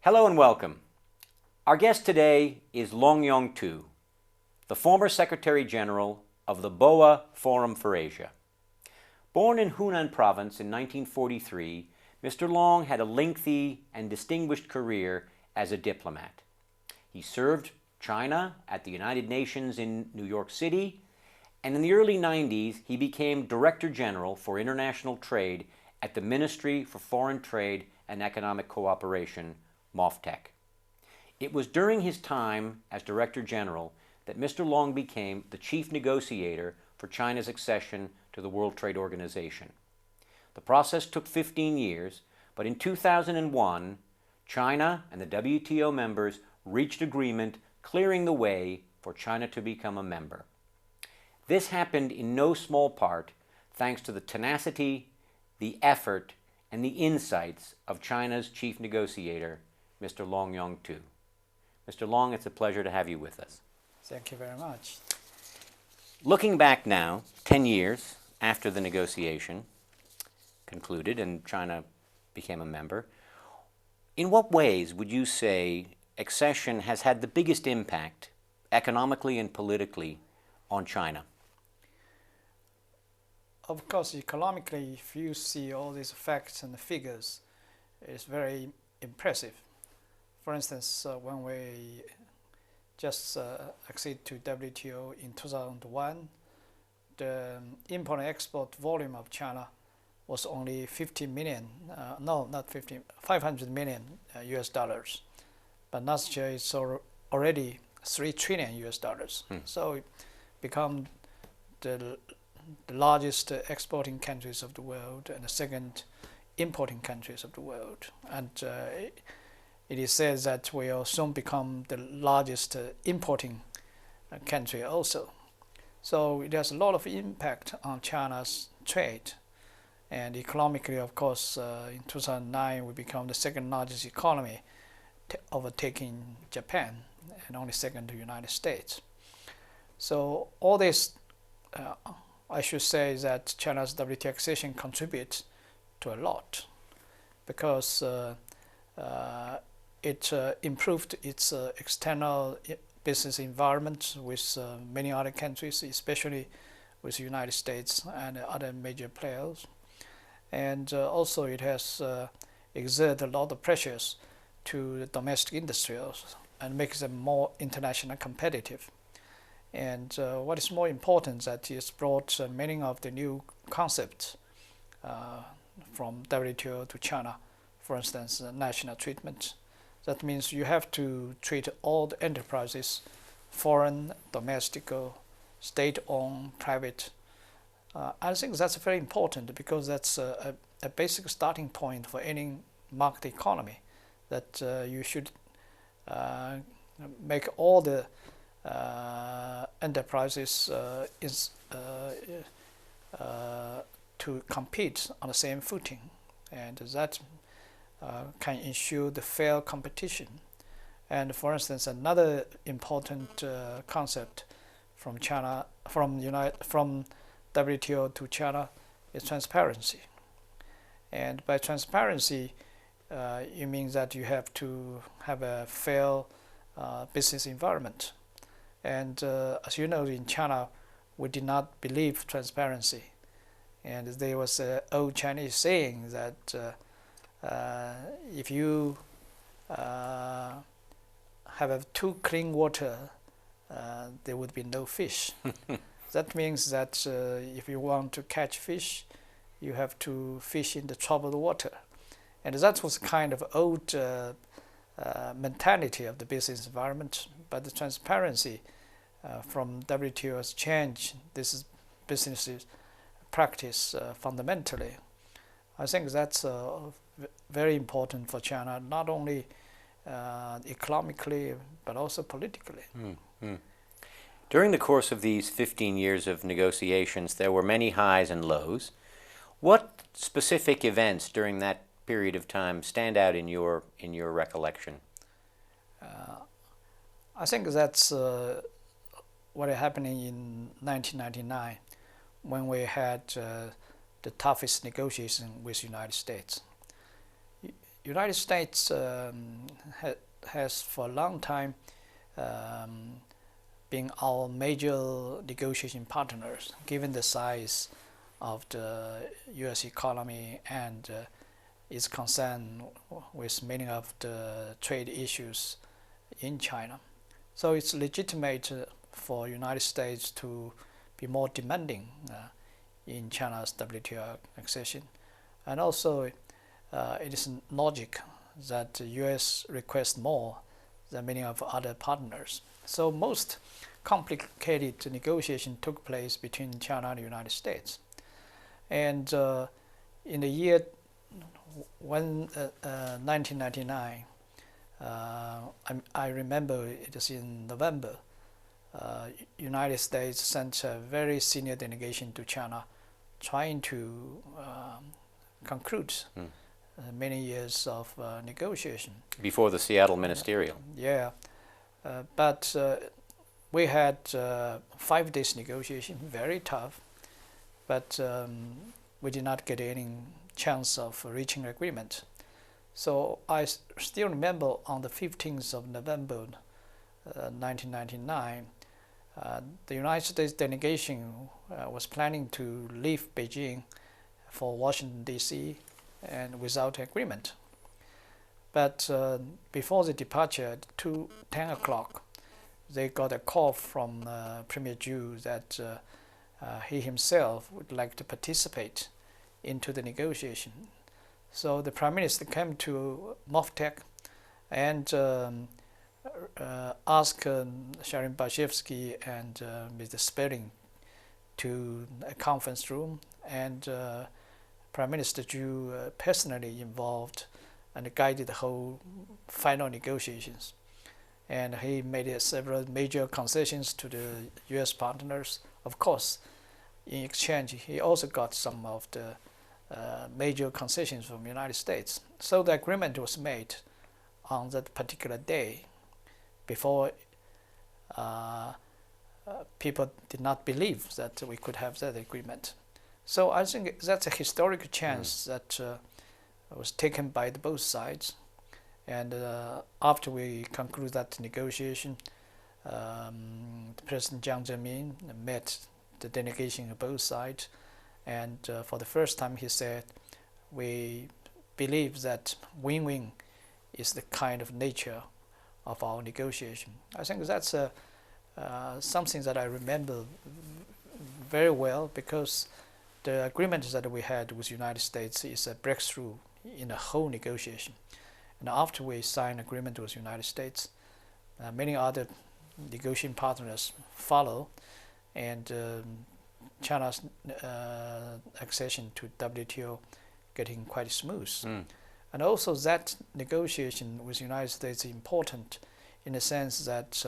Hello and welcome. Our guest today is Long Yongtu, the former Secretary General of the BOA Forum for Asia. Born in Hunan Province in 1943, Mr. Long had a lengthy and distinguished career as a diplomat. He served China at the United Nations in New York City, and in the early 90s he became Director General for International Trade at the Ministry for Foreign Trade and Economic Cooperation, MOFTEC. It was during his time as Director General that Mr. Long became the chief negotiator for China's accession to the World Trade Organization. The process took 15 years, but in 2001, China and the WTO members reached agreement clearing the way for China to become a member. This happened in no small part thanks to the tenacity, the effort, and the insights of China's chief negotiator, Mr. Long Yongtu. Mr. Long, it's a pleasure to have you with us. Thank you very much. Looking back now, 10 years after the negotiation concluded and China became a member, in what ways would you say accession has had the biggest impact economically and politically on China? Of course, economically, if you see all these facts and the figures, it's very impressive. For instance, when we just acceded to WTO in 2001, the import and export volume of China was only 50 million, no, not 50, 500 million US dollars. But last year it's already 3 trillion US dollars. So it become the largest exporting countries of the world and the second importing countries of the world. And it is said that we will soon become the largest importing country also. So it has a lot of impact on China's trade. And economically, of course, in 2009 we become the second largest economy, overtaking Japan and only second to the United States. So all this, I should say that China's WTO accession contributes to a lot because it improved its external business environment with many other countries, especially with the United States and other major players. And also it has exerted a lot of pressures to the domestic industries and makes them more internationally competitive. And what is more important is that it's brought many of the new concepts from WTO to China, for instance, national treatment. That means you have to treat all the enterprises, foreign, domestic, state-owned, private. I think that's very important because that's a basic starting point for any market economy, that you should make all the enterprises to compete on the same footing, and that can ensure the fair competition. And for instance, another important concept from China, from WTO to China, is transparency. And by transparency, it means that you have to have a fair business environment. And as you know, in China, we did not believe transparency. And there was an old Chinese saying that if you have too clean water, there would be no fish. That means that if you want to catch fish, you have to fish in the troubled water. And that was kind of old mentality of the business environment. But the transparency from WTO has changed this business practice fundamentally. I think that's very important for China, not only economically, but also politically. During the course of these 15 years of negotiations, there were many highs and lows. What specific events during that period of time stand out in your recollection? I think that's what happened in 1999 when we had the toughest negotiation with the United States. United States has for a long time been our major negotiation partners, given the size of the U.S. economy and its concern with many of the trade issues in China. So it's legitimate for United States to be more demanding in China's WTO accession. And also it is logic that the U.S. requests more than many of other partners. So most complicated negotiation took place between China and the United States. And in the year 1999, I remember it was in November, United States sent a very senior delegation to China trying to conclude many years of negotiation. Before the Seattle Ministerial. Yeah, but we had 5 days negotiation, very tough, but we did not get any chance of reaching agreement. So I still remember on the 15th of November 1999, the United States delegation was planning to leave Beijing for Washington, D.C. and without agreement. But before the departure at 10 o'clock, they got a call from Premier Zhu that he himself would like to participate into the negotiation. So the Prime Minister came to Movtek and asked Sharon Bashevsky and Mr. Spelling to a conference room, and Prime Minister Zhu personally involved and guided the whole final negotiations. And he made several major concessions to the U.S. partners. Of course, in exchange, he also got some of the major concessions from the United States. So the agreement was made on that particular day. Before, people did not believe that we could have that agreement. So I think that's a historic chance that was taken by both sides. And after we conclude that negotiation, President Jiang Zemin met the delegation of both sides, and for the first time he said, we believe that win-win is the kind of nature of our negotiation. I think that's something that I remember very well, because the agreement that we had with the United States is a breakthrough in the whole negotiation. And after we signed agreement with the United States, many other negotiating partners follow, and China's accession to WTO getting quite smooth. And also that negotiation with the United States is important in the sense that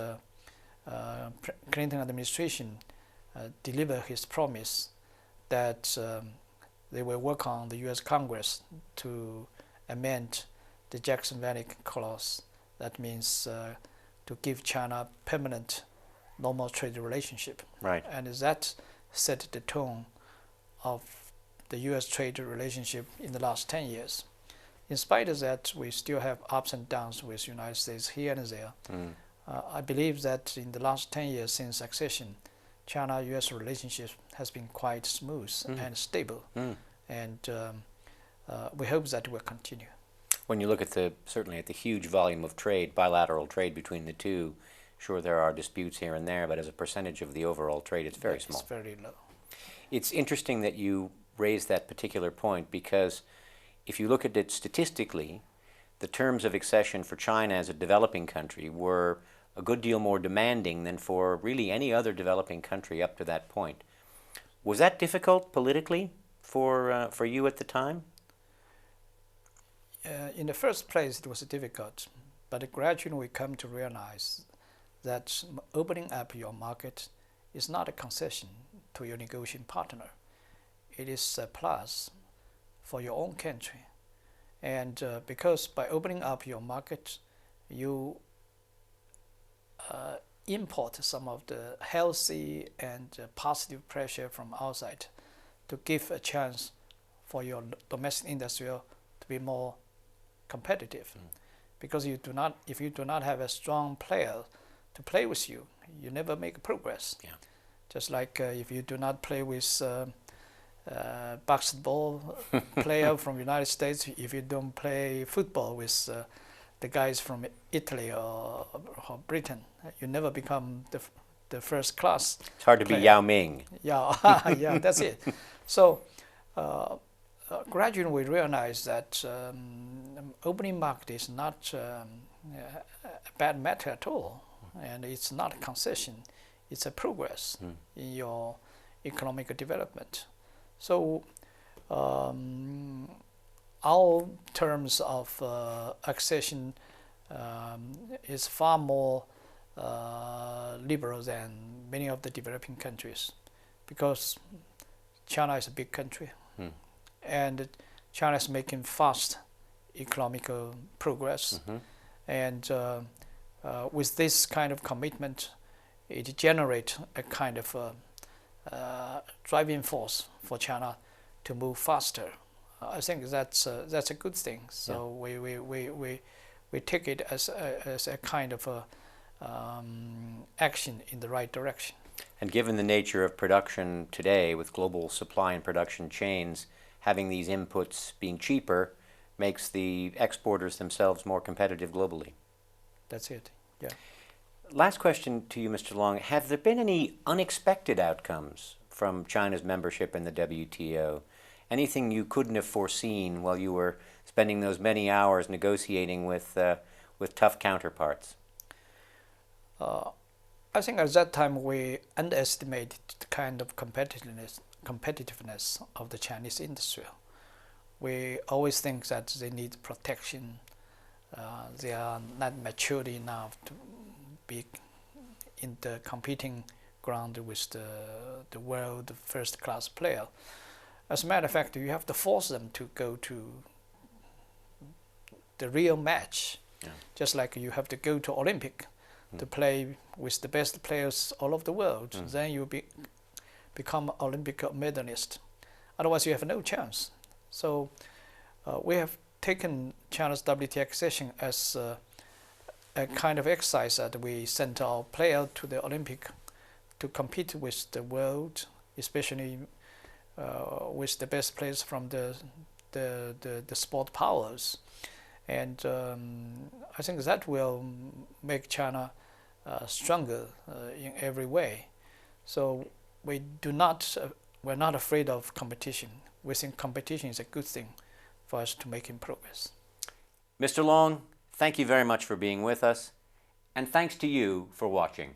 Clinton administration delivered his promise that they will work on the U.S. Congress to amend the Jackson Valley Clause. That means to give China permanent normal trade relationship. Right. And that set the tone of the U.S. trade relationship in the last 10 years. In spite of that, we still have ups and downs with the United States here and there. I believe that in the last 10 years since accession, China-U.S. relationship has been quite smooth and stable. And we hope that will continue. When you look at certainly at the huge volume of trade, bilateral trade between the two, sure there are disputes here and there, but as a percentage of the overall trade, it's very small. It's very low. It's interesting that you raised that particular point, because if you look at it statistically, the terms of accession for China as a developing country were a good deal more demanding than for really any other developing country up to that point. Was that difficult politically for you at the time? In the first place, it was difficult, but gradually we come to realize that opening up your market is not a concession to your negotiating partner. It is a plus for your own country. And because by opening up your market, you import some of the healthy and positive pressure from outside to give a chance for your domestic industry to be more competitive, because if you do not have a strong player to play with you, you never make progress. Yeah. Just like if you do not play with basketball player from United States, if you don't play football with the guys from Italy or Britain, you never become the first class. It's hard to be Yao Ming. Yeah, yeah, that's it. So gradually we realize that opening market is not a bad matter at all, and it's not a concession. It's a progress in your economic development. So our terms of accession is far more liberal than many of the developing countries, because China is a big country, and China is making fast economical progress, and with this kind of commitment, it generates a kind of driving force for China to move faster. I think that's a good thing. So we take it as a kind of action in the right direction. And given the nature of production today, with global supply and production chains, having these inputs being cheaper makes the exporters themselves more competitive globally. That's it. Yeah. Last question to you, Mr. Long. Have there been any unexpected outcomes from China's membership in the WTO? Anything you couldn't have foreseen while you were spending those many hours negotiating with tough counterparts? I think at that time we underestimated the kind of competitiveness of the Chinese industry. We always think that they need protection. They are not matured enough to be in the competing ground with the world first-class player. As a matter of fact, you have to force them to go to the real match, just like you have to go to Olympic to play with the best players all over the world. Then you become Olympic medalist. Otherwise, you have no chance. So we have taken China's WTO accession as a kind of exercise that we sent our player to the Olympic to compete with the world, especially with the best players from the sport powers. And I think that will make China stronger in every way. So we're not afraid of competition. We think competition is a good thing for us to make progress. Mr. Long, thank you very much for being with us, and thanks to you for watching.